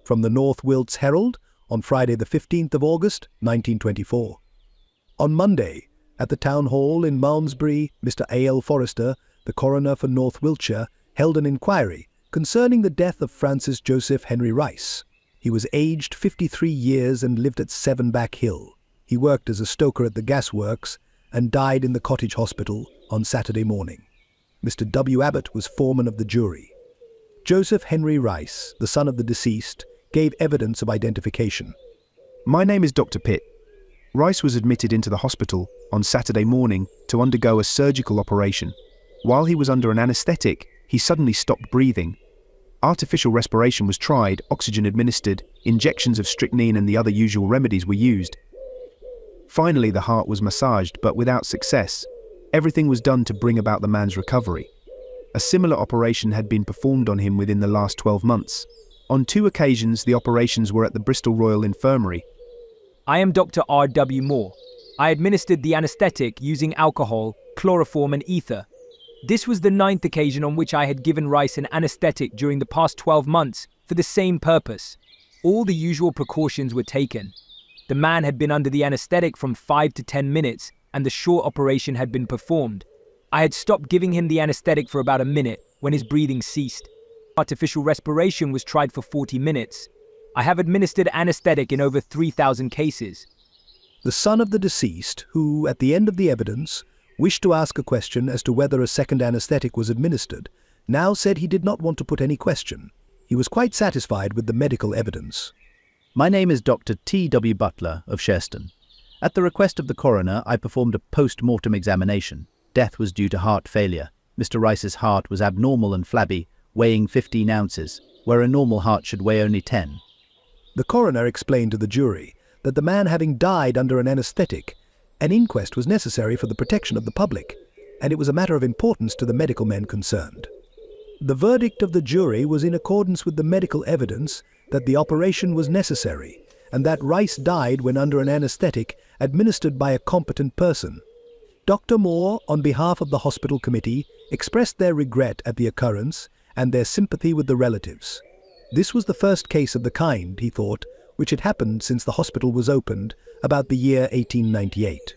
from the North Wilts Herald on Friday the 15th of August, 1924. On Monday, at the Town Hall in Malmesbury, Mr. A.L. Forrester, the coroner for North Wiltshire, held an inquiry concerning the death of Francis Joseph Henry Rice. He was aged 53 years and lived at 7 Back Hill. He worked as a stoker at the gasworks and died in the Cottage hospital on Saturday morning. Mr. W. Abbott was foreman of the jury. Joseph Henry Rice, the son of the deceased, gave evidence of identification. My name is Dr. Pitt. Rice was admitted into the hospital on Saturday morning to undergo a surgical operation. While he was under an anesthetic, he suddenly stopped breathing. Artificial respiration was tried, oxygen administered, injections of strychnine and the other usual remedies were used. Finally, the heart was massaged, but without success. Everything was done to bring about the man's recovery. A similar operation had been performed on him within the last 12 months. On 2 occasions, the operations were at the Bristol Royal Infirmary. I am Dr. R.W. Moore. I administered the anesthetic using alcohol, chloroform and ether. This was the 9th occasion on which I had given Rice an anesthetic during the past 12 months for the same purpose. All the usual precautions were taken. The man had been under the anesthetic from 5 to 10 minutes and the short operation had been performed. I had stopped giving him the anesthetic for about a minute when his breathing ceased. Artificial respiration was tried for 40 minutes. I have administered anesthetic in over 3,000 cases. The son of the deceased, who, at the end of the evidence, wished to ask a question as to whether a second anesthetic was administered, now said he did not want to put any question. He was quite satisfied with the medical evidence. My name is Dr. T.W. Butler of Sherston. At the request of the coroner, I performed a post-mortem examination. Death was due to heart failure. Mr. Rice's heart was abnormal and flabby, weighing 15 ounces, where a normal heart should weigh only 10. The coroner explained to the jury that the man having died under an anesthetic, an inquest was necessary for the protection of the public, and it was a matter of importance to the medical men concerned. The verdict of the jury was in accordance with the medical evidence that the operation was necessary, and that Rice died when under an anesthetic administered by a competent person. Dr. Moore, on behalf of the hospital committee, expressed their regret at the occurrence and their sympathy with the relatives. This was the first case of the kind, he thought, which had happened since the hospital was opened about the year 1898.